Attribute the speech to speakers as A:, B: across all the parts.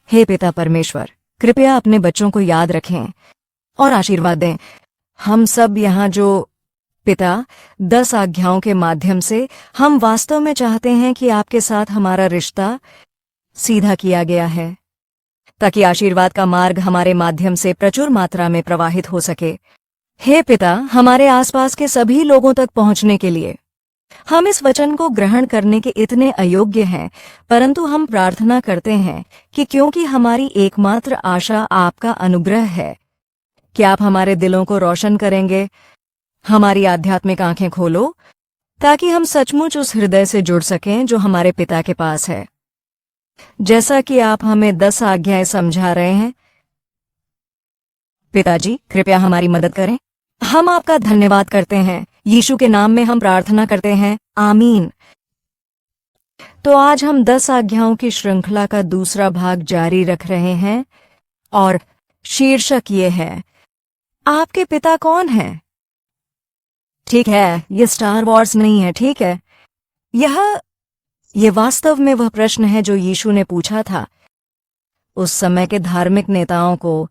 A: हे पिता परमेश्वर, कृपया अपने बच्चों को याद रखें और आशीर्वाद दें। हम सब यहाँ जो पिता 10 आज्ञाओं के माध्यम से हम वास्तव में चाहते हैं कि आपके साथ हमारा रिश्ता सीधा किया गया है, ताकि आशीर्वाद का मार्ग हमारे माध्यम से प्रचुर मात्रा में प्रवाहित हो सके। हे पिता, हमारे आसपास के सभी लोगों तक पहुंचने के लिए हम इस वचन को ग्रहण करने के इतने अयोग्य हैं, परंतु हम प्रार्थना करते हैं कि क्योंकि हमारी एकमात्र आशा आपका अनुग्रह है, कि आप हमारे दिलों को रोशन करेंगे। हमारी आध्यात्मिक आंखें खोलो ताकि हम सचमुच उस हृदय से जुड़ सकें जो हमारे पिता के पास है, जैसा कि आप हमें 10 आज्ञाएं समझा रहे हैं। पिताजी, कृपया हमारी मदद करें। हम आपका धन्यवाद करते हैं। यीशु के नाम में हम प्रार्थना करते हैं, आमीन। तो आज हम 10 आज्ञाओं की श्रृंखला का दूसरा भाग जारी रख रहे हैं और शीर्षक ये है, आपके पिता कौन हैं? ठीक है, ये स्टार वॉर्स नहीं है, ठीक है। यह वास्तव में वह प्रश्न है जो यीशु ने पूछा था उस समय के धार्मिक नेताओं को,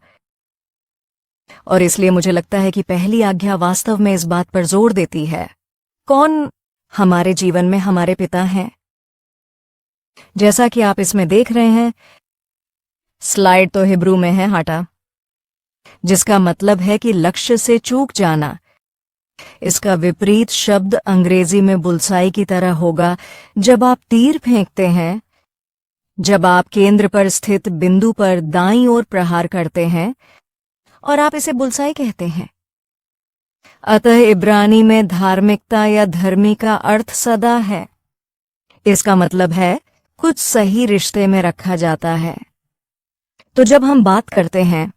A: और इसलिए मुझे लगता है कि पहली आज्ञा वास्तव में इस बात पर जोर देती है, कौन हमारे जीवन में हमारे पिता हैं। जैसा कि आप इसमें देख रहे हैं, स्लाइड तो हिब्रू में है, हटा, जिसका मतलब है कि लक्ष्य से चूक जाना। इसका विपरीत शब्द अंग्रेजी में बुलसाई की तरह होगा। जब आप तीर फेंकते हैं, जब आप केंद्र पर स्थित बिंदु पर दाईं ओर प्रहार करते हैं, और आप इसे बुलसाई कहते हैं। अतः इब्रानी में धार्मिकता या धर्मी का अर्थ सदा है। इसका मतलब है कुछ सही रिश्ते में रखा जाता है। तो जब हम बात करते हैं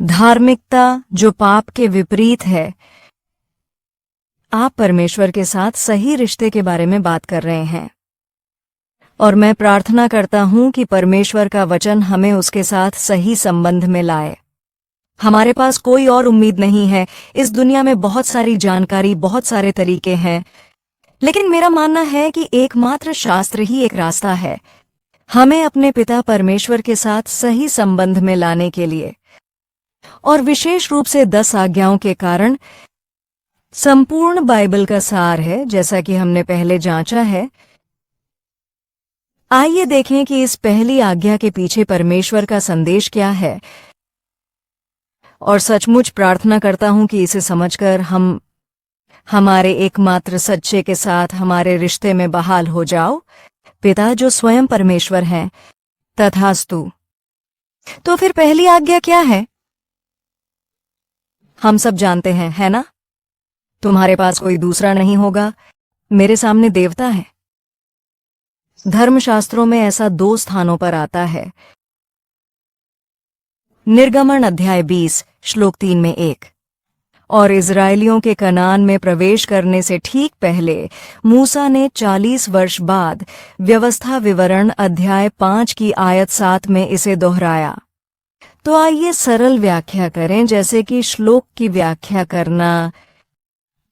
A: धार्मिकता जो पाप के विपरीत है, आप परमेश्वर के साथ सही रिश्ते के बारे में बात कर रहे हैं। और मैं प्रार्थना करता हूं कि परमेश्वर का वचन हमें उसके साथ सही संबंध में लाए। हमारे पास कोई और उम्मीद नहीं है। इस दुनिया में बहुत सारी जानकारी, बहुत सारे तरीके हैं, लेकिन मेरा मानना है कि एकमात्र शास्त्र ही एक रास्ता है हमें अपने पिता परमेश्वर के साथ सही संबंध में लाने के लिए, और विशेष रूप से 10 आज्ञाओं के कारण संपूर्ण बाइबल का सार है, जैसा कि हमने पहले जांचा है। आइए देखें कि इस पहली आज्ञा के पीछे परमेश्वर का संदेश क्या है, और सचमुच प्रार्थना करता हूं कि इसे समझकर हम हमारे एकमात्र सच्चे के साथ हमारे रिश्ते में बहाल हो जाओ, पिता जो स्वयं परमेश्वर हैं। तथास्तु। तो फिर पहली आज्ञा क्या है? हम सब जानते हैं, है ना? तुम्हारे पास कोई दूसरा नहीं होगा। मेरे सामने देवता है। धर्मशास्त्रों में ऐसा 2 स्थानों पर आता है। निर्गमन अध्याय 20 श्लोक 3 में 1, और इजरायलियों के कनान में प्रवेश करने से ठीक पहले मूसा ने 40 वर्ष बाद व्यवस्था विवरण अध्याय 5 की आयत 7 में इसे दोहराया। तो आइए सरल व्याख्या करें, जैसे कि श्लोक की व्याख्या करना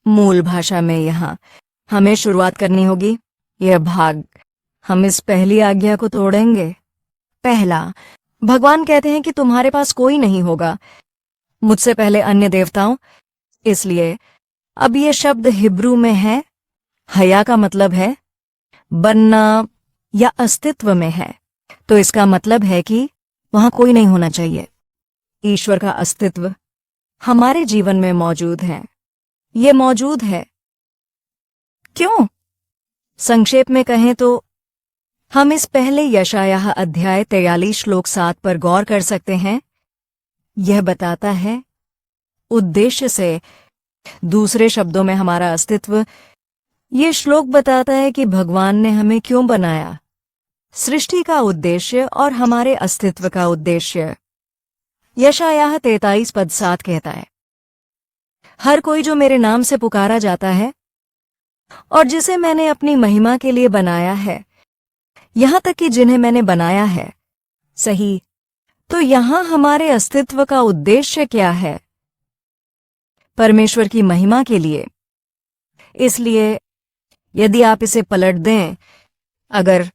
A: मूल भाषा में। यहां हमें शुरुआत करनी होगी। यह भाग हम इस पहली आज्ञा को तोड़ेंगे। पहला, भगवान कहते हैं कि तुम्हारे पास कोई नहीं होगा मुझसे पहले अन्य देवताओं। इसलिए अब यह शब्द हिब्रू में है। हया का मतलब है बनना या अस्तित्व में है। तो इसका मतलब है कि वहां कोई नहीं होना चाहिए। ईश्वर का अस्तित्व हमारे जीवन में मौजूद है। ये मौजूद है। क्यों? संक्षेप में कहें तो हम इस पहले यशायाह अध्याय 43 श्लोक 7 पर गौर कर सकते हैं। यह बताता है उद्देश्य से, दूसरे शब्दों में हमारा अस्तित्व। ये श्लोक बताता है कि भगवान ने हमें क्यों बनाया, सृष्टि का उद्देश्य और हमारे अस्तित्व का उद्देश्य। यशायाह 43 पद 7 कहता है, हर कोई जो मेरे नाम से पुकारा जाता है और जिसे मैंने अपनी महिमा के लिए बनाया है, यहां तक कि जिन्हें मैंने बनाया है। सही। तो यहां हमारे अस्तित्व का उद्देश्य क्या है? परमेश्वर की महिमा के लिए। इसलिए यदि आप इसे पलट दें, अगर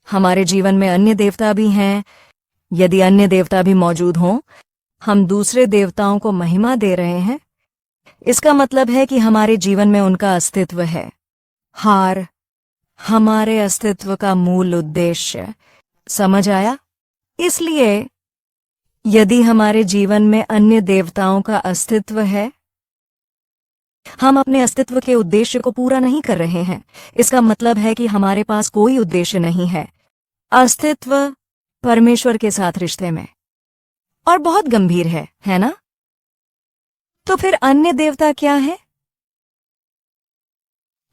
A: हमारे जीवन में अन्य देवता भी हैं, यदि अन्य देवता भी मौजूद हों, हम दूसरे देवताओं को महिमा दे रहे हैं, इसका मतलब है कि हमारे जीवन में उनका अस्तित्व है। हार हमारे अस्तित्व का मूल उद्देश्य। समझ आया? इसलिए यदि हमारे जीवन में अन्य देवताओं का अस्तित्व है, हम अपने अस्तित्व के उद्देश्य को पूरा नहीं कर रहे हैं। इसका मतलब है कि हमारे पास कोई उद्देश्य नहीं है। अस्तित्व परमेश्वर के साथ रिश्ते में और बहुत गंभीर है ना? तो फिर अन्य देवता क्या है?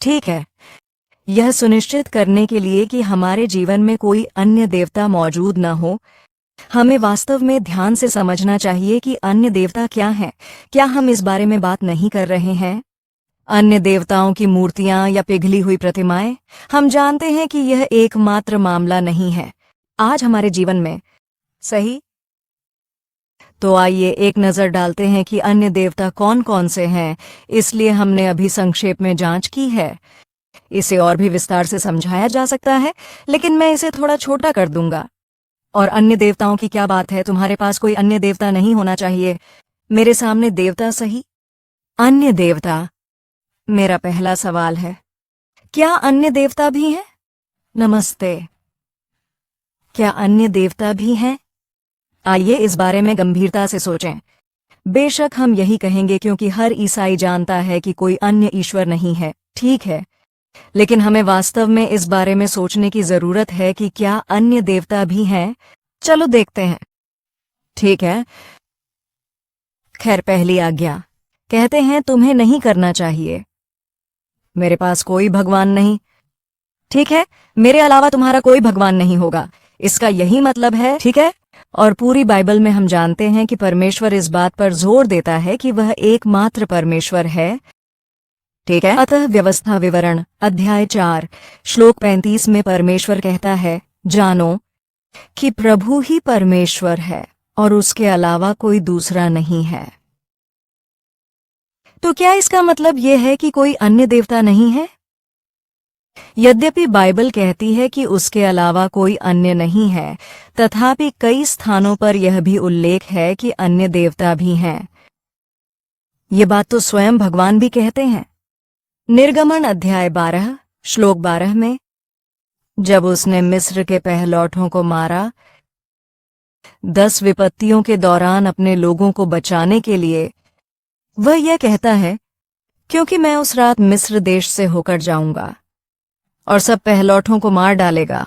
A: ठीक है, यह सुनिश्चित करने के लिए कि हमारे जीवन में कोई अन्य देवता मौजूद न हो, हमें वास्तव में ध्यान से समझना चाहिए कि अन्य देवता क्या हैं। क्या हम इस बारे में बात नहीं कर रहे हैं? अन्य देवताओं की मूर्तियां या पिघली हुई प्रतिमाएं? हम जानते हैं कि यह एकमात्र मामला नहीं है आज हमारे जीवन में, सही? तो आइए एक नजर डालते हैं कि अन्य देवता कौन कौन से हैं। इसलिए हमने अभी संक्षेप में जांच की है। इसे और भी विस्तार से समझाया जा सकता है, लेकिन मैं इसे थोड़ा छोटा कर दूंगा। और अन्य देवताओं की क्या बात है? तुम्हारे पास कोई अन्य देवता नहीं होना चाहिए। मेरे सामने देवता, सही? अन्य देवता। मेरा पहला सवाल है, क्या अन्य देवता भी हैं? नमस्ते। क्या अन्य देवता भी हैं? आइए इस बारे में गंभीरता से सोचें। बेशक हम यही कहेंगे क्योंकि हर ईसाई जानता है कि कोई अन्य ईश्वर नहीं है, ठीक है? लेकिन हमें वास्तव में इस बारे में सोचने की जरूरत है कि क्या अन्य देवता भी हैं। चलो देखते हैं। ठीक है, खैर, पहली आज्ञा कहते हैं तुम्हें नहीं करना चाहिए। मेरे पास कोई भगवान नहीं, ठीक है? मेरे अलावा तुम्हारा कोई भगवान नहीं होगा, इसका यही मतलब है, ठीक है? और पूरी बाइबल में हम जानते हैं कि परमेश्वर इस बात पर जोर देता है कि वह एकमात्र परमेश्वर है, ठीक है? अतः व्यवस्था विवरण अध्याय 4 श्लोक 35 में परमेश्वर कहता है, जानो कि प्रभु ही परमेश्वर है और उसके अलावा कोई दूसरा नहीं है। तो क्या इसका मतलब यह है कि कोई अन्य देवता नहीं है? यद्यपि बाइबल कहती है कि उसके अलावा कोई अन्य नहीं है, तथापि कई स्थानों पर यह भी उल्लेख है कि अन्य देवता भी हैं। ये बात तो स्वयं भगवान भी कहते हैं। निर्गमन अध्याय 12 श्लोक 12 में, जब उसने मिस्र के पहलौठों को मारा, 10 विपत्तियों के दौरान अपने लोगों को बचाने के लिए, वह यह कहता है, क्योंकि मैं उस रात मिस्र देश से होकर जाऊंगा और सब पहलौठों को मार डालेगा।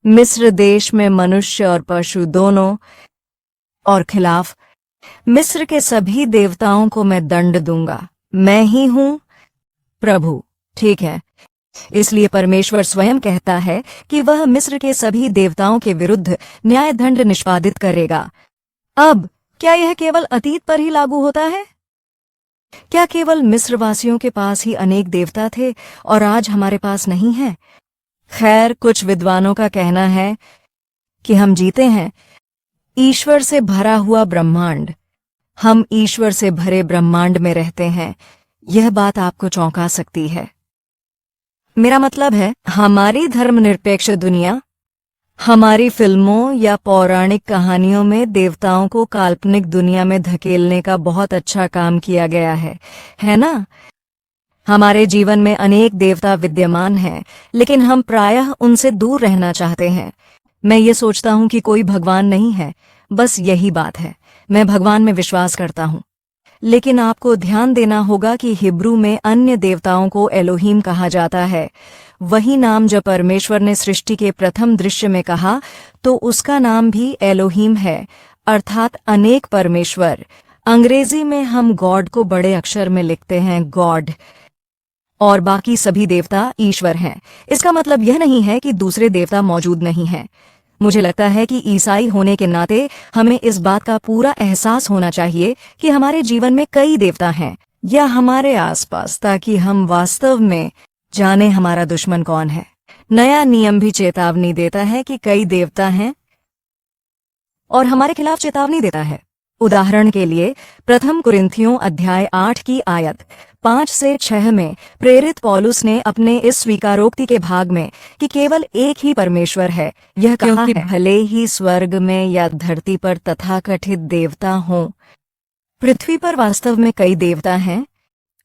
A: मिस्र देश में मनुष्य और पशु दोनों, और खिलाफ मिस्र के सभी देवताओं को मैं दंड दूंगा। मैं ही हूं प्रभु, ठीक है? इसलिए परमेश्वर स्वयं कहता है कि वह मिस्र के सभी देवताओं के विरुद्ध न्याय दंड निष्पादित करेगा। अब क्या यह केवल अतीत पर ही लागू होता है? क्या केवल मिस्रवासियों के पास ही अनेक देवता थे और आज हमारे पास नहीं है? खैर, कुछ विद्वानों का कहना है कि हम जीते हैं ईश्वर से भरा हुआ ब्रह्मांड। हम ईश्वर से भरे ब्रह्मांड में रहते हैं। यह बात आपको चौंका सकती है। मेरा मतलब है, हमारी धर्मनिरपेक्ष दुनिया, हमारी फिल्मों या पौराणिक कहानियों में देवताओं को काल्पनिक दुनिया में धकेलने का बहुत अच्छा काम किया गया है ना? हमारे जीवन में अनेक देवता विद्यमान हैं, लेकिन हम प्रायः उनसे दूर रहना चाहते हैं। मैं ये सोचता हूं कि कोई भगवान नहीं है, बस यही बात है। मैं भगवान में विश्वास करता हूं, लेकिन आपको ध्यान देना होगा कि हिब्रू में अन्य देवताओं को एलोहीम कहा जाता है। वही नाम जो परमेश्वर ने सृष्टि के प्रथम दृश्य में कहा, तो उसका नाम भी एलोहीम है, अर्थात अनेक परमेश्वर। अंग्रेजी में हम गॉड को बड़े अक्षर में लिखते हैं गॉड, और बाकी सभी देवता ईश्वर हैं। इसका मतलब यह नहीं है कि दूसरे देवता मौजूद नहीं हैं। मुझे लगता है कि ईसाई होने के नाते हमें इस बात का पूरा एहसास होना चाहिए कि हमारे जीवन में कई देवता हैं या हमारे आसपास, ताकि हम वास्तव में जाने हमारा दुश्मन कौन है। नया नियम भी चेतावनी देता है कि कई देवता हैं और हमारे खिलाफ चेतावनी देता है। उदाहरण के लिए, प्रथम कुरिन्थियों अध्याय 8 की आयत 5 से 6 में प्रेरित पौलुस ने अपने इस स्वीकारोक्ति के भाग में कि केवल एक ही परमेश्वर है यह कहा है, भले ही स्वर्ग में या धरती पर तथाकथित देवता हों। पृथ्वी पर वास्तव में कई देवता हैं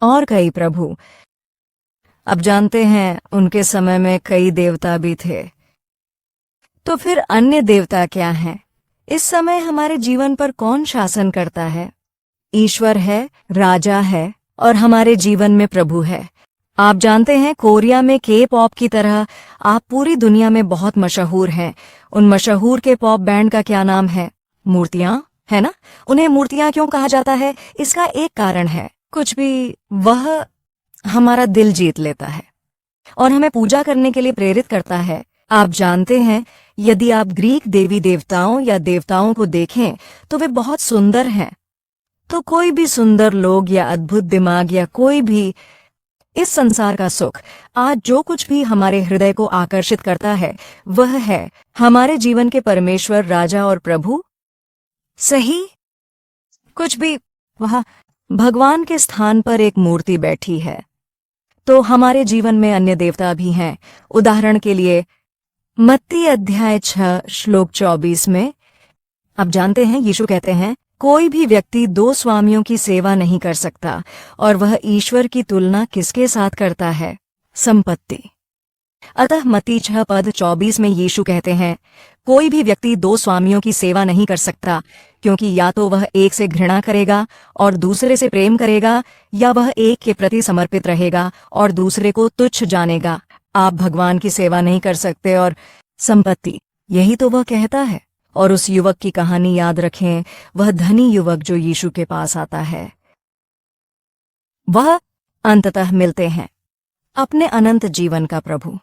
A: और कई प्रभु। अब जानते हैं उनके समय में कई देवता भी थे। तो फिर अन्य देवता क्या हैं? इस समय हमारे जीवन पर कौन शासन करता है? ईश्वर है, राजा है और हमारे जीवन में प्रभु है। आप जानते हैं कोरिया में के पॉप की तरह आप पूरी दुनिया में बहुत मशहूर हैं। उन मशहूर के पॉप बैंड का क्या नाम है? मूर्तियां, है ना? उन्हें मूर्तियां क्यों कहा जाता है? इसका एक कारण है, कुछ भी वह हमारा दिल जीत लेता है और हमें पूजा करने के लिए प्रेरित करता है। आप जानते हैं यदि आप ग्रीक देवी देवताओं या देवताओं को देखें तो वे बहुत सुंदर हैं। तो कोई भी सुंदर लोग या अद्भुत दिमाग या कोई भी इस संसार का सुख, आज जो कुछ भी हमारे हृदय को आकर्षित करता है वह है हमारे जीवन के परमेश्वर, राजा और प्रभु। सही? कुछ भी वह भगवान के स्थान पर एक मूर्ति बैठी है। तो हमारे जीवन में अन्य देवता भी हैं। उदाहरण के लिए मत्ती अध्याय 6 श्लोक 24 में आप जानते हैं यीशु कहते हैं, कोई भी व्यक्ति 2 स्वामियों की सेवा नहीं कर सकता। और वह ईश्वर की तुलना किसके साथ करता है? संपत्ति। अतः मत्ती 6 पद 24 में यीशु कहते हैं, कोई भी व्यक्ति 2 स्वामियों की सेवा नहीं कर सकता, क्योंकि या तो वह एक से घृणा करेगा और दूसरे से प्रेम करेगा, या वह एक के प्रति समर्पित रहेगा और दूसरे को तुच्छ जानेगा। आप भगवान की सेवा नहीं कर सकते और संपत्ति, यही तो वह कहता है। और उस युवक की कहानी याद रखें, वह धनी युवक जो यीशु के पास आता है। वह अंततः मिलते हैं अपने अनंत जीवन का प्रभु।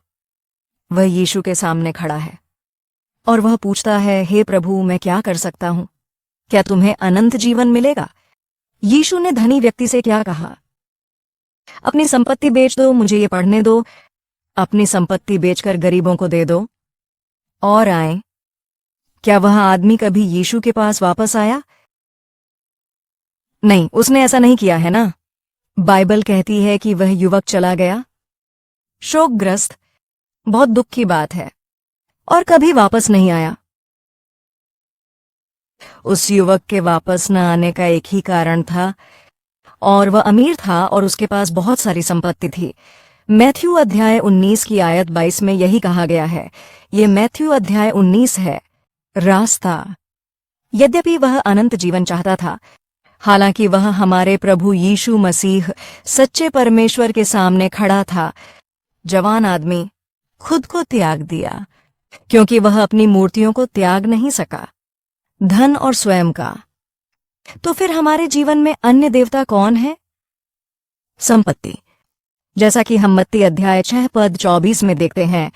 A: वह यीशु के सामने खड़ा है और वह पूछता है, हे प्रभु, मैं क्या कर सकता हूं? क्या तुम्हें अनंत जीवन मिलेगा? यीशु ने धनी व्यक्ति से क्या कहा? अपनी संपत्ति बेच दो, मुझे ये पढ़ने दो। अपनी संपत्ति बेचकर गरीबों को दे दो और आए। क्या वह आदमी कभी यीशु के पास वापस आया? नहीं, उसने ऐसा नहीं किया, है ना? बाइबल कहती है कि वह युवक चला गया शोकग्रस्त, बहुत दुख की बात है, और कभी वापस नहीं आया। उस युवक के वापस न आने का एक ही कारण था, और वह अमीर था और उसके पास बहुत सारी संपत्ति थी। मैथ्यू अध्याय 19 की आयत 22 में यही कहा गया है। ये मैथ्यू अध्याय 19 है। रास्ता। यद्यपि वह अनंत जीवन चाहता था, हालांकि वह हमारे प्रभु यीशु मसीह सच्चे परमेश्वर के सामने खड़ा था, जवान आदमी खुद को त्याग दिया, क्योंकि वह अपनी मूर्तियों को त्याग नहीं सका, धन और स्वयं का। तो फिर हमारे जीवन में अन्य देवता कौन है? संपत्ति। जैसा कि हम मत्ती अध्याय 6 पद 24 में देखते हैं,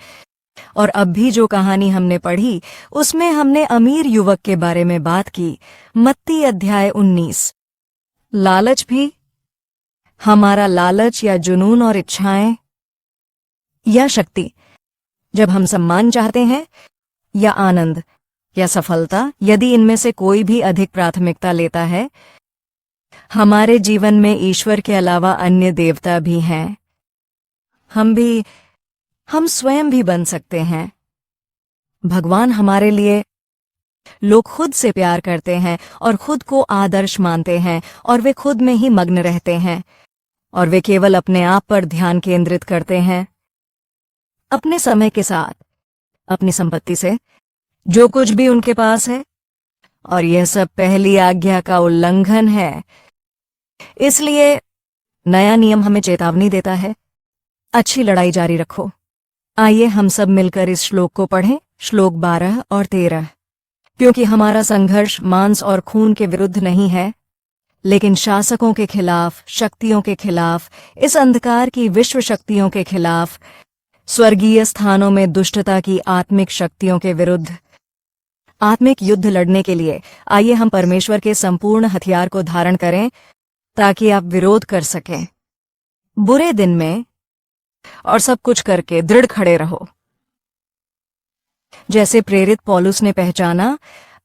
A: और अब भी जो कहानी हमने पढ़ी उसमें हमने अमीर युवक के बारे में बात की। मत्ती अध्याय 19। लालच भी, हमारा लालच या जुनून और इच्छाएं या शक्ति, जब हम सम्मान चाहते हैं या आनंद या सफलता, यदि इनमें से कोई भी अधिक प्राथमिकता लेता है, हमारे जीवन में ईश्वर के अलावा अन्य देवता भी हैं। हम स्वयं भी बन सकते हैं। भगवान हमारे लिए, लोग खुद से प्यार करते हैं और खुद को आदर्श मानते हैं, और वे खुद में ही मग्न रहते हैं, और वे केवल अपने आप पर ध्यान केंद्रित करते हैं। अपने समय के साथ, अपनी संपत्ति से, जो कुछ भी उनके पास है, और यह सब पहली आज्ञा का उल्लंघन है। इसलिए नया नियम हमें चेतावनी देता है, अच्छी लड़ाई जारी रखो। आइए हम सब मिलकर इस श्लोक को पढ़ें, श्लोक 12 और 13। क्योंकि हमारा संघर्ष मांस और खून के विरुद्ध नहीं है, लेकिन शासकों के खिलाफ, शक्तियों के खिलाफ, इस अंधकार की विश्व शक्तियों के खिलाफ, स्वर्गीय स्थानों में दुष्टता की आत्मिक शक्तियों के विरुद्ध। आत्मिक युद्ध लड़ने के लिए आइए हम परमेश्वर के संपूर्ण हथियार को धारण करें, ताकि आप विरोध कर सकें बुरे दिन में, और सब कुछ करके दृढ़ खड़े रहो। जैसे प्रेरित पौलुस ने पहचाना,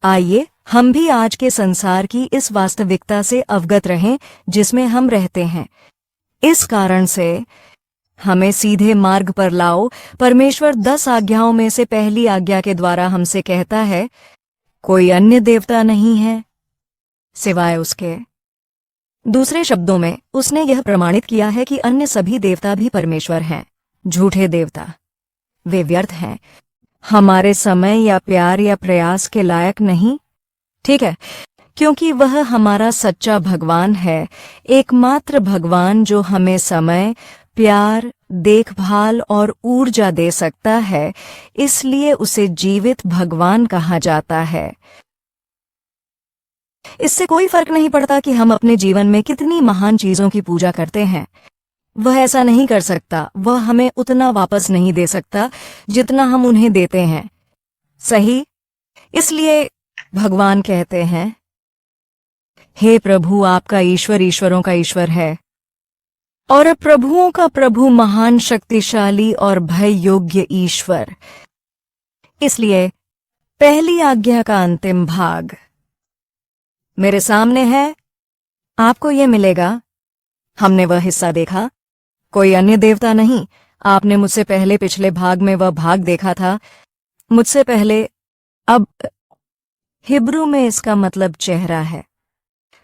A: आइए हम भी आज के संसार की इस वास्तविकता से अवगत रहें जिसमें हम रहते हैं। इस कारण से हमें सीधे मार्ग पर लाओ। परमेश्वर 10 आज्ञाओं में से पहली आज्ञा के द्वारा हमसे कहता है, कोई अन्य देवता नहीं है सिवाय उसके। दूसरे शब्दों में उसने यह प्रमाणित किया है कि अन्य सभी देवता भी परमेश्वर हैं, झूठे देवता। वे व्यर्थ हैं, हमारे समय या प्यार या प्रयास के लायक नहीं। ठीक है, क्योंकि वह हमारा सच्चा भगवान है, एकमात्र भगवान जो हमें समय, प्यार, देखभाल और ऊर्जा दे सकता है, इसलिए उसे जीवित भगवान कहा जाता है। इससे कोई फर्क नहीं पड़ता कि हम अपने जीवन में कितनी महान चीजों की पूजा करते हैं, वह ऐसा नहीं कर सकता। वह हमें उतना वापस नहीं दे सकता जितना हम उन्हें देते हैं। सही? इसलिए भगवान कहते हैं, हे प्रभु, आपका ईश्वर ईश्वरों का ईश्वर है और प्रभुओं का प्रभु, महान, शक्तिशाली और भय योग्य ईश्वर। इसलिए पहली आज्ञा का अंतिम भाग मेरे सामने है, आपको यह मिलेगा। हमने वह हिस्सा देखा, कोई अन्य देवता नहीं। आपने मुझसे पहले पिछले भाग में वह भाग देखा था, मुझसे पहले। अब हिब्रू में इसका मतलब चेहरा है,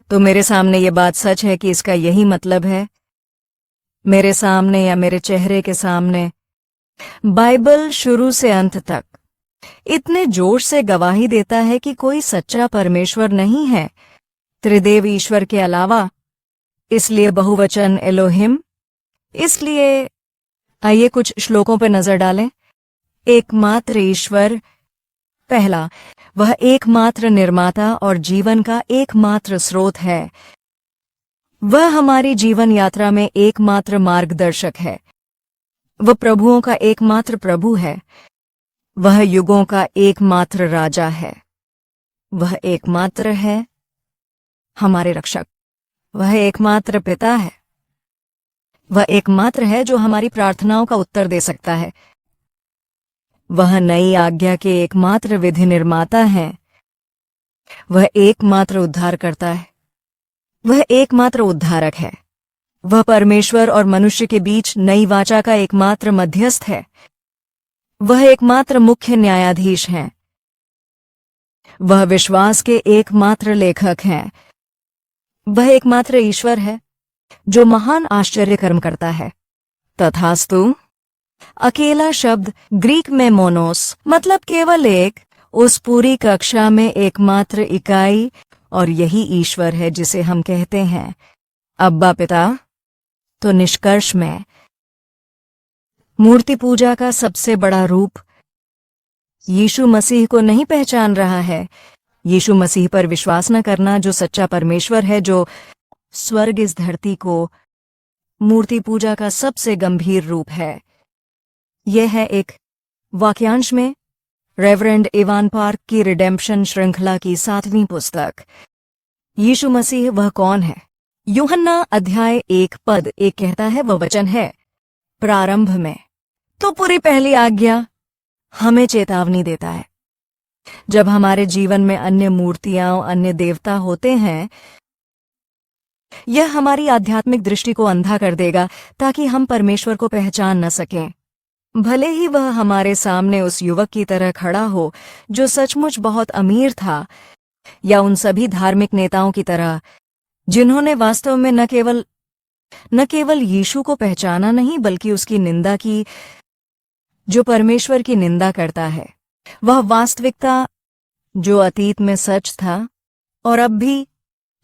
A: तो मेरे सामने ये बात सच है कि इसका यही मतलब है। मेरे सामने या मेरे चेहरे के सामने बाइबल शुरू से अंत तक इतने जोर से गवाही देता है कि कोई सच्चा परमेश्वर नहीं है त्रिदेव ईश्वर के अलावा। इसलिए बहुवचन एलोहिम। इसलिए आइए कुछ श्लोकों पर नजर डालें। एकमात्र ईश्वर, पहला, वह एकमात्र निर्माता और जीवन का एकमात्र स्रोत है। वह हमारी जीवन यात्रा में एकमात्र मार्गदर्शक है। वह प्रभुओं का एकमात्र प्रभु है। वह युगों का एकमात्र राजा है। वह एकमात्र है हमारे रक्षक। वह एकमात्र पिता है। वह एकमात्र है जो हमारी प्रार्थनाओं का उत्तर दे सकता है। वह नई आज्ञा के एकमात्र विधि निर्माता हैं। वह एकमात्र उद्धार करता है। वह एकमात्र उद्धारक है। वह परमेश्वर और मनुष्य के बीच नई वाचा का एकमात्र मध्यस्थ है। वह एकमात्र मुख्य न्यायाधीश हैं। वह विश्वास के एकमात्र लेखक हैं। वह एकमात्र ईश्वर है जो महान आश्चर्य कर्म करता है। तथास्तु। अकेला शब्द ग्रीक में मोनोस मतलब केवल एक, उस पूरी कक्षा में एकमात्र इकाई, और यही ईश्वर है जिसे हम कहते हैं अब्बा पिता। तो निष्कर्ष में मूर्ति पूजा का सबसे बड़ा रूप यीशु मसीह को नहीं पहचान रहा है। यीशु मसीह पर विश्वास न करना, जो सच्चा परमेश्वर है, जो स्वर्ग इस धरती को, मूर्ति पूजा का सबसे गंभीर रूप है। यह है एक वाक्यांश में रेवरेंड इवान पार्क की रिडेम्पशन श्रृंखला की 7वीं पुस्तक। यीशु मसीह वह कौन है? यूहन्ना अध्याय 1 पद 1 कहता है, वह वचन है प्रारंभ में। तो पूरी पहली आज्ञा हमें चेतावनी देता है। जब हमारे जीवन में अन्य मूर्तियां, अन्य देवता होते हैं, यह हमारी आध्यात्मिक दृष्टि को अंधा कर देगा ताकि हम परमेश्वर को पहचान न सकें। भले ही वह हमारे सामने उस युवक की तरह खड़ा हो जो सचमुच बहुत अमीर था, या उन सभी धार्मिक नेताओं की तरह जिन्होंने वास्तव में न केवल यीशु को पहचाना नहीं बल्कि उसकी निंदा की, जो परमेश्वर की निंदा करता है। वह वास्तविकता जो अतीत में सच था और अब भी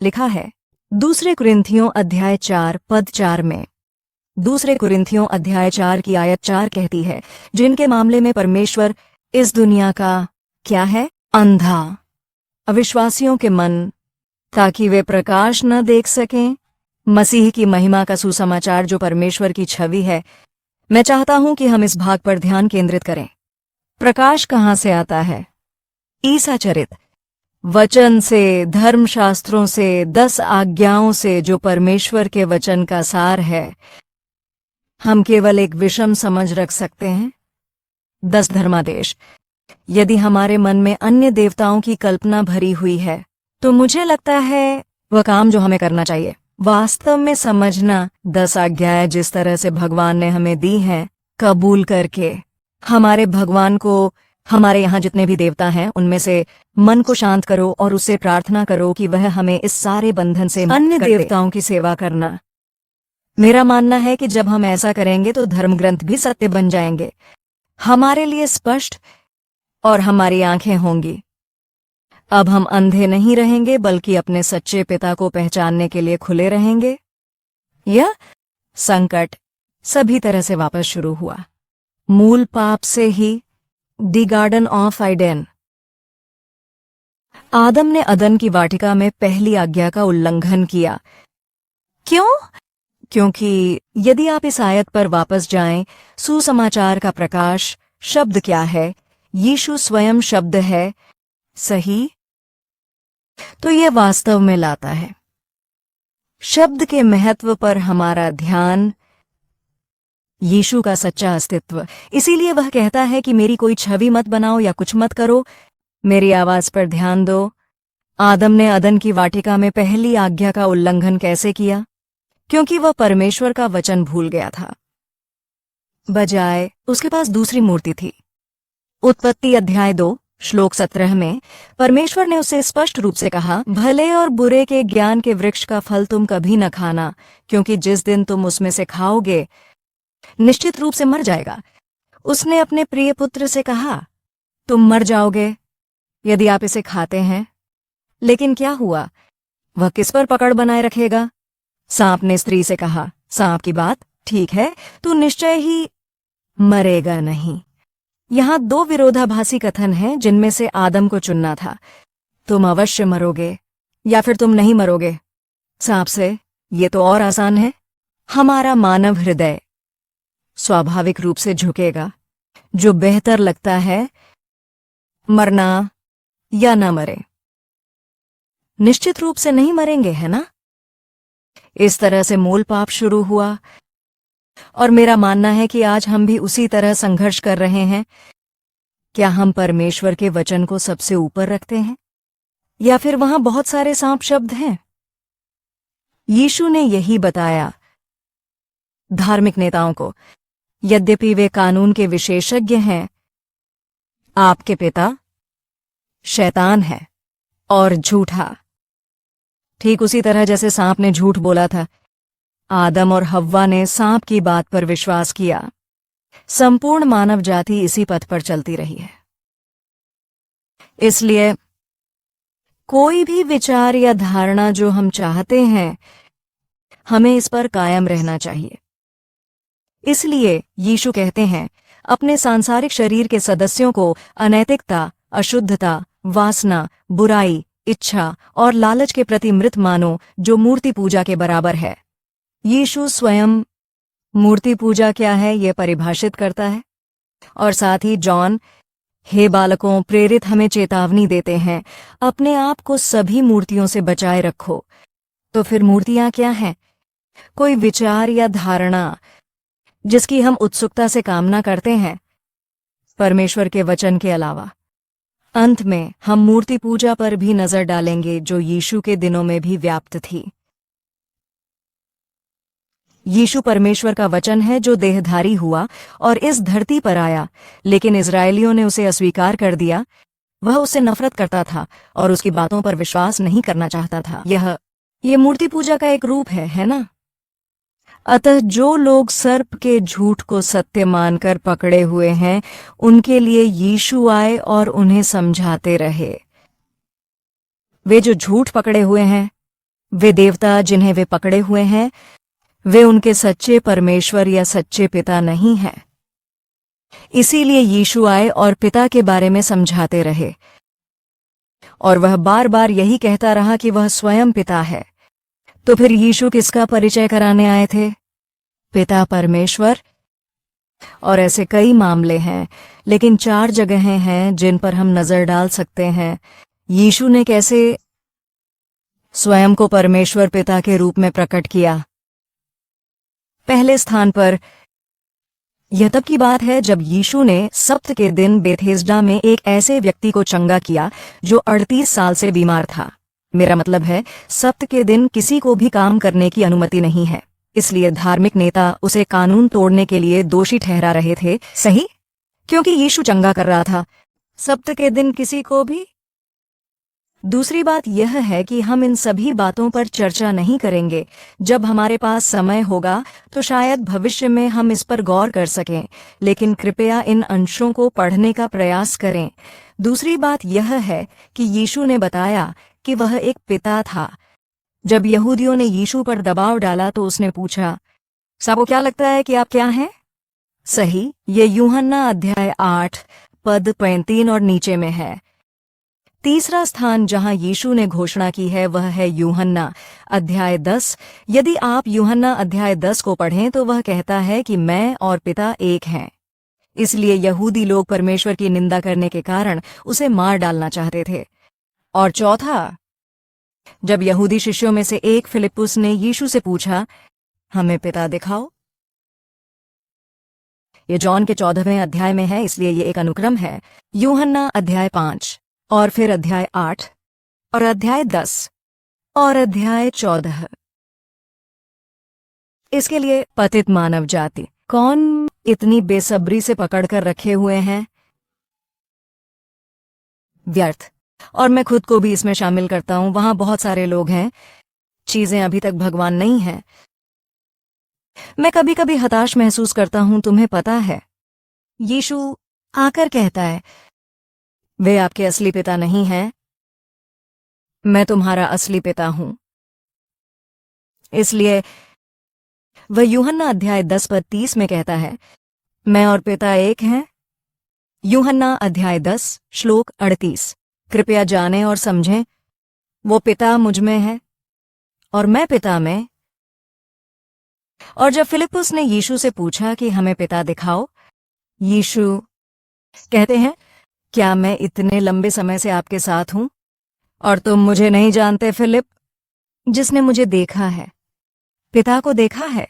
A: लिखा है दूसरे कुरिन्थियों अध्याय 4 पद 4 में। दूसरे कुरिन्थियों अध्याय 4 की आयत 4 कहती है, जिनके मामले में परमेश्वर इस दुनिया का क्या है? अंधा अविश्वासियों के मन, ताकि वे प्रकाश न देख सकें मसीह की महिमा का सुसमाचार जो परमेश्वर की छवि है। मैं चाहता हूं कि हम इस भाग पर ध्यान केंद्रित करें। प्रकाश कहां से आता है? ईसा चरित वचन से, धर्मशास्त्रों से, 10 आज्ञाओं से, जो परमेश्वर के वचन का सार है। हम केवल एक विषम समझ रख सकते हैं। 10 धर्मादेश। यदि हमारे मन में अन्य देवताओं की कल्पना भरी हुई है, तो मुझे लगता है वह काम जो हमें करना चाहिए वास्तव में समझना 10 आज्ञाएं जिस तरह से भगवान ने हमें दी हैं, कबूल करके हमारे भगवान को, हमारे यहाँ जितने भी देवता हैं उनमें से मन को शांत करो और उससे प्रार्थना करो कि वह हमें इस सारे बंधन से अन्य देवताओं की सेवा करना। मेरा मानना है कि जब हम ऐसा करेंगे तो धर्म ग्रंथ भी सत्य बन जाएंगे, हमारे लिए स्पष्ट, और हमारी आंखें होंगी। अब हम अंधे नहीं रहेंगे बल्कि अपने सच्चे पिता को पहचानने के लिए खुले रहेंगे। यह संकट सभी तरह से वापस शुरू हुआ, मूल पाप से ही, द गार्डन ऑफ आइडेन। आदम ने अदन की वाटिका में पहली आज्ञा का उल्लंघन किया। क्यों? क्योंकि यदि आप इस आयत पर वापस जाएं, सुसमाचार का प्रकाश शब्द क्या है? यीशु स्वयं शब्द है, सही? तो यह वास्तव में लाता है शब्द के महत्व पर हमारा ध्यान, यीशु का सच्चा अस्तित्व। इसीलिए वह कहता है कि मेरी कोई छवि मत बनाओ या कुछ मत करो, मेरी आवाज पर ध्यान दो। आदम ने अदन की वाटिका में पहली आज्ञा का उल्लंघन कैसे किया? क्योंकि वह परमेश्वर का वचन भूल गया था। बजाय उसके पास दूसरी मूर्ति थी। उत्पत्ति अध्याय 2 श्लोक 17 में परमेश्वर ने उसे स्पष्ट रूप से कहा, भले और बुरे के ज्ञान के वृक्ष का फल तुम कभी न खाना, क्योंकि जिस दिन तुम उसमें से खाओगे निश्चित रूप से मर जाएगा। उसने अपने प्रिय पुत्र से कहा, तुम मर जाओगे यदि आप इसे खाते हैं। लेकिन क्या हुआ? वह किस पर पकड़ बनाए रखेगा? सांप ने स्त्री से कहा, सांप की बात ठीक है, तू निश्चय ही मरेगा नहीं। यहां 2 विरोधाभासी कथन हैं जिनमें से आदम को चुनना था। तुम अवश्य मरोगे या फिर तुम नहीं मरोगे। सांप से ये तो और आसान है। हमारा मानव हृदय स्वाभाविक रूप से झुकेगा। जो बेहतर लगता है, मरना या न मरे। निश्चित रूप से नहीं मरेंगे, है ना? इस तरह से मूल पाप शुरू हुआ, और मेरा मानना है कि आज हम भी उसी तरह संघर्ष कर रहे हैं। क्या हम परमेश्वर के वचन को सबसे ऊपर रखते हैं, या फिर वहां बहुत सारे सांप शब्द हैं? यीशु ने यही बताया धार्मिक नेताओं को, यद्यपि वे कानून के विशेषज्ञ हैं। आपके पिता शैतान है और झूठा, ठीक उसी तरह जैसे सांप ने झूठ बोला था। आदम और हव्वा ने सांप की बात पर विश्वास किया। संपूर्ण मानव जाति इसी पथ पर चलती रही है। इसलिए कोई भी विचार या धारणा जो हम चाहते हैं, हमें इस पर कायम रहना चाहिए। इसलिए यीशु कहते हैं, अपने सांसारिक शरीर के सदस्यों को अनैतिकता, अशुद्धता, वासना, बुराई, इच्छा और लालच के प्रति मृत मानो, जो मूर्ति पूजा के बराबर है। यीशु स्वयं मूर्ति पूजा क्या है यह परिभाषित करता है, और साथ ही जॉन, हे बालकों, प्रेरित हमें चेतावनी देते हैं, अपने आप को सभी मूर्तियों से बचाए रखो। तो फिर मूर्तियां क्या हैं? कोई विचार या धारणा जिसकी हम उत्सुकता से कामना करते हैं, परमेश्वर के वचन के अलावा। अंत में हम मूर्ति पूजा पर भी नजर डालेंगे, जो यीशु के दिनों में भी व्याप्त थी। यीशु परमेश्वर का वचन है जो देहधारी हुआ और इस धरती पर आया, लेकिन इजरायलियों ने उसे अस्वीकार कर दिया। वह उससे नफरत करता था और उसकी बातों पर विश्वास नहीं करना चाहता था। यह मूर्ति पूजा का एक रूप है ना? अतः जो लोग सर्प के झूठ को सत्य मानकर पकड़े हुए हैं, उनके लिए यीशु आए और उन्हें समझाते रहे। वे जो झूठ पकड़े हुए हैं, वे देवता जिन्हें वे पकड़े हुए हैं, वे उनके सच्चे परमेश्वर या सच्चे पिता नहीं हैं। इसीलिए यीशु आए और पिता के बारे में समझाते रहे, और वह बार बार यही कहता रहा कि वह स्वयं पिता है। तो फिर यीशु किसका परिचय कराने आए थे? पिता परमेश्वर। और ऐसे कई मामले हैं, लेकिन 4 जगहें हैं जिन पर हम नजर डाल सकते हैं। यीशु ने कैसे स्वयं को परमेश्वर पिता के रूप में प्रकट किया? पहले स्थान पर यह तब की बात है जब यीशु ने सब्त के दिन बेथेस्दा में एक ऐसे व्यक्ति को चंगा किया जो 38 साल से बीमार था। मेरा मतलब है, सप्त के दिन किसी को भी काम करने की अनुमति नहीं है। इसलिए धार्मिक नेता उसे कानून तोड़ने के लिए दोषी ठहरा रहे थे, सही? क्योंकि यीशु चंगा कर रहा था। सप्त के दिन किसी को भी। दूसरी बात यह है कि हम इन सभी बातों पर चर्चा नहीं करेंगे। जब हमारे पास समय होगा तो शायद भविष्य में हम इस पर गौर कर सकें, लेकिन कृपया इन अंशों को पढ़ने का प्रयास करें। दूसरी बात यह है कि यीशु ने बताया कि वह एक पिता था। जब यहूदियों ने यीशु पर दबाव डाला तो उसने पूछा, सबको क्या लगता है कि आप क्या हैं? सही, ये यूहन्ना अध्याय 8 पद 35 और नीचे में है। तीसरा स्थान जहां यीशु ने घोषणा की है वह है यूहन्ना अध्याय 10। यदि आप यूहन्ना अध्याय 10 को पढ़ें तो वह कहता है कि मैं और पिता एक हैं। इसलिए यहूदी लोग परमेश्वर की निंदा करने के कारण उसे मार डालना चाहते थे। और चौथा, जब यहूदी शिष्यों में से एक फिलिप्पुस ने यीशु से पूछा, हमें पिता दिखाओ। ये जॉन के 14वें अध्याय में है, इसलिए ये एक अनुक्रम है। यूहन्ना अध्याय 5 और फिर अध्याय 8 और अध्याय 10 और अध्याय 14। इसके लिए पतित मानव जाति कौन इतनी बेसब्री से पकड़कर रखे हुए हैं? व्यर्थ। और मैं खुद को भी इसमें शामिल करता हूं। वहां बहुत सारे लोग हैं, चीजें अभी तक भगवान नहीं है। मैं कभी कभी हताश महसूस करता हूं, तुम्हें पता है। यीशु आकर कहता है, वे आपके असली पिता नहीं हैं, मैं तुम्हारा असली पिता हूं। इसलिए वह यूहन्ना अध्याय 10 पद 30 में कहता है, मैं और पिता एक हैं। यूहन्ना अध्याय 10 श्लोक 38। कृपया जानें और समझें, वो पिता मुझ में है और मैं पिता में। और जब फिलिप्पुस ने यीशु से पूछा कि हमें पिता दिखाओ, यीशु कहते हैं, क्या मैं इतने लंबे समय से आपके साथ हूं और तुम मुझे नहीं जानते? फिलिप, जिसने मुझे देखा है पिता को देखा है।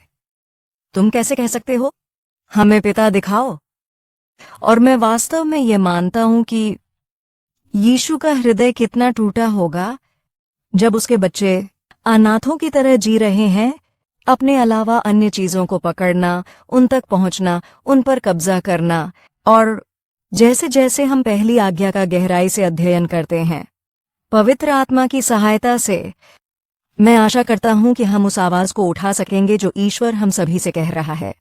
A: तुम कैसे कह सकते हो हमें पिता दिखाओ? और मैं वास्तव में ये मानता हूं कि यीशु का हृदय कितना टूटा होगा जब उसके बच्चे अनाथों की तरह जी रहे हैं, अपने अलावा अन्य चीजों को पकड़ना, उन तक पहुंचना, उन पर कब्जा करना। और जैसे जैसे हम पहली आज्ञा का गहराई से अध्ययन करते हैं, पवित्र आत्मा की सहायता से, मैं आशा करता हूं कि हम उस आवाज को उठा सकेंगे जो ईश्वर हम सभी से कह रहा है।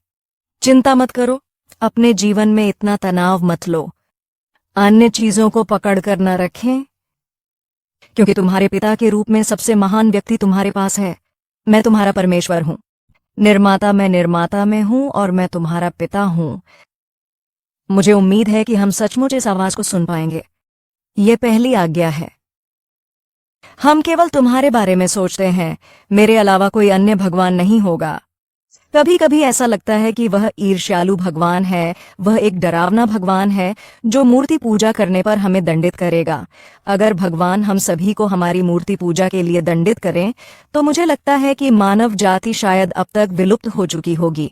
A: चिंता मत करो, अपने जीवन में इतना तनाव मत लो, अन्य चीजों को पकड़कर न रखें, क्योंकि तुम्हारे पिता के रूप में सबसे महान व्यक्ति तुम्हारे पास है। मैं तुम्हारा परमेश्वर हूं, मैं निर्माता में हूं और मैं तुम्हारा पिता हूं। मुझे उम्मीद है कि हम सचमुच इस आवाज को सुन पाएंगे। यह पहली आज्ञा है। हम केवल तुम्हारे बारे में सोचते हैं, मेरे अलावा कोई अन्य भगवान नहीं होगा। कभी कभी ऐसा लगता है कि वह ईर्ष्यालु भगवान है, वह एक डरावना भगवान है जो मूर्ति पूजा करने पर हमें दंडित करेगा। अगर भगवान हम सभी को हमारी मूर्ति पूजा के लिए दंडित करें तो मुझे लगता है कि मानव जाति शायद अब तक विलुप्त हो चुकी होगी।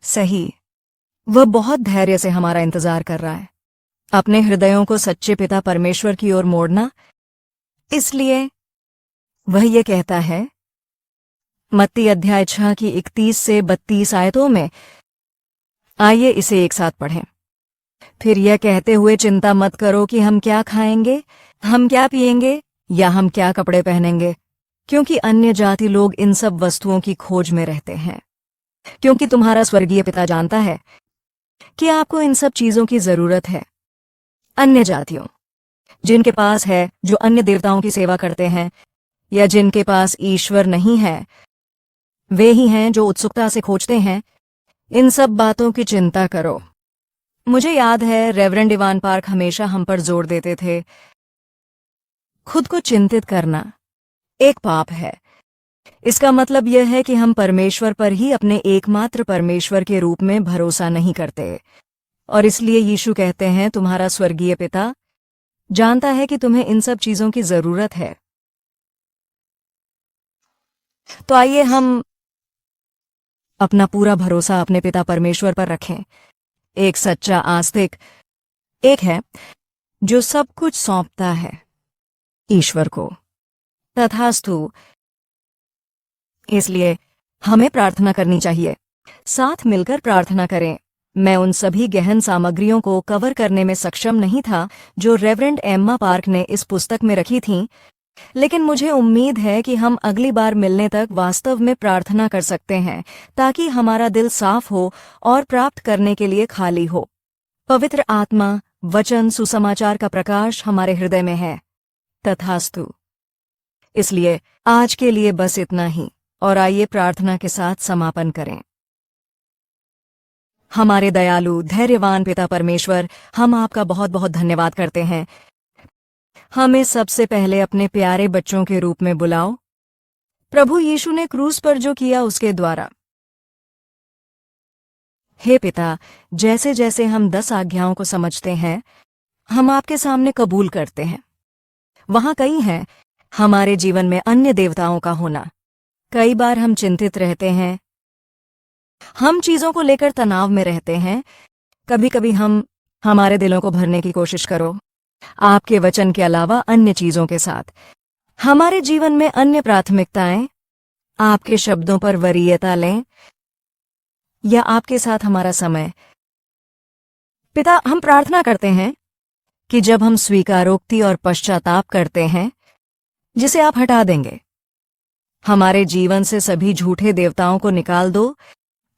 A: सही, वह बहुत धैर्य से हमारा इंतजार कर रहा है, अपने हृदयों को सच्चे पिता परमेश्वर की ओर मोड़ना। इसलिए वह ये कहता है, मत्ती अध्याय 6 की 31 से 32 आयतों में। आइए इसे एक साथ पढ़ें। फिर यह कहते हुए चिंता मत करो कि हम क्या खाएंगे, हम क्या पिएंगे या हम क्या कपड़े पहनेंगे, क्योंकि अन्य जाति लोग इन सब वस्तुओं की खोज में रहते हैं। क्योंकि तुम्हारा स्वर्गीय पिता जानता है कि आपको इन सब चीजों की जरूरत है। अन्य जातियों जिनके पास है, जो अन्य देवताओं की सेवा करते हैं या जिनके पास ईश्वर नहीं है, वे ही हैं जो उत्सुकता से खोजते हैं। इन सब बातों की चिंता करो। मुझे याद है रेवरेंड इवान पार्क हमेशा हम पर जोर देते थे, खुद को चिंतित करना एक पाप है। इसका मतलब यह है कि हम परमेश्वर पर ही, अपने एकमात्र परमेश्वर के रूप में भरोसा नहीं करते। और इसलिए यीशु कहते हैं, तुम्हारा स्वर्गीय पिता जानता है कि तुम्हें इन सब चीजों की जरूरत है। तो आइए हम अपना पूरा भरोसा अपने पिता परमेश्वर पर रखें। एक सच्चा आस्तिक एक है जो सब कुछ सौंपता है ईश्वर को। तथास्तु। इसलिए हमें प्रार्थना करनी चाहिए। साथ मिलकर प्रार्थना करें। मैं उन सभी गहन सामग्रियों को कवर करने में सक्षम नहीं था जो रेवरेंड एम्मा पार्क ने इस पुस्तक में रखी थीं, लेकिन मुझे उम्मीद है कि हम अगली बार मिलने तक वास्तव में प्रार्थना कर सकते हैं ताकि हमारा दिल साफ हो और प्राप्त करने के लिए खाली हो। पवित्र आत्मा, वचन, सुसमाचार का प्रकाश हमारे हृदय में है। तथास्तु। इसलिए आज के लिए बस इतना ही, और आइए प्रार्थना के साथ समापन करें। हमारे दयालु धैर्यवान पिता परमेश्वर, हम आपका बहुत बहुत धन्यवाद करते हैं। हमें सबसे पहले अपने प्यारे बच्चों के रूप में बुलाओ, प्रभु यीशु ने क्रूस पर जो किया उसके द्वारा। हे पिता, जैसे जैसे हम 10 आज्ञाओं को समझते हैं, हम आपके सामने कबूल करते हैं। वहां कई हैं हमारे जीवन में अन्य देवताओं का होना। कई बार हम चिंतित रहते हैं, हम चीजों को लेकर तनाव में रहते हैं। कभी कभी हम हमारे दिलों को भरने की कोशिश करो आपके वचन के अलावा अन्य चीजों के साथ। हमारे जीवन में अन्य प्राथमिकताएं, आपके शब्दों पर वरीयता लें या आपके साथ हमारा समय। पिता, हम प्रार्थना करते हैं कि जब हम स्वीकारोक्ति और पश्चाताप करते हैं, जिसे आप हटा देंगे, हमारे जीवन से सभी झूठे देवताओं को निकाल दो।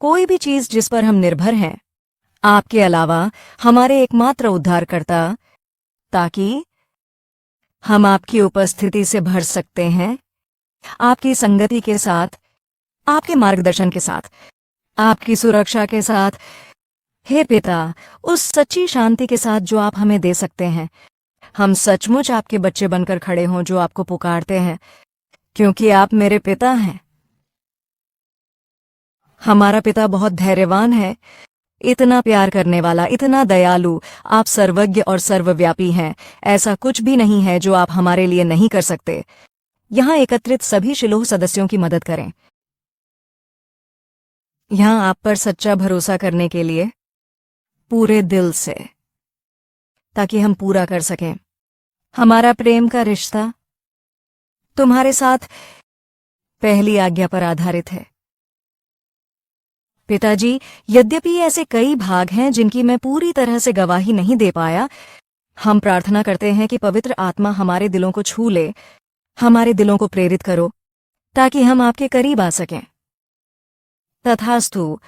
A: कोई भी चीज जिस पर हम निर्भर हैं आपके अलावा, हमारे एकमात्र उद्धारकर्ता, ताकि हम आपकी उपस्थिति से भर सकते हैं, आपकी संगति के साथ, आपके मार्गदर्शन के साथ, आपकी सुरक्षा के साथ। हे पिता, उस सच्ची शांति के साथ जो आप हमें दे सकते हैं, हम सचमुच आपके बच्चे बनकर खड़े हों जो आपको पुकारते हैं, क्योंकि आप मेरे पिता हैं। हमारा पिता बहुत धैर्यवान है, इतना प्यार करने वाला, इतना दयालु। आप सर्वज्ञ और सर्वव्यापी हैं। ऐसा कुछ भी नहीं है जो आप हमारे लिए नहीं कर सकते। यहां एकत्रित सभी शिलोह सदस्यों की मदद करें, यहां आप पर सच्चा भरोसा करने के लिए पूरे दिल से, ताकि हम पूरा कर सकें हमारा प्रेम का रिश्ता तुम्हारे साथ पहली आज्ञा पर आधारित है। पिताजी, यद्यपि ऐसे कई भाग हैं जिनकी मैं पूरी तरह से गवाही नहीं दे पाया, हम प्रार्थना करते हैं कि पवित्र आत्मा हमारे दिलों को छू ले, हमारे दिलों को प्रेरित करो ताकि हम आपके करीब आ सकें। तथास्तु।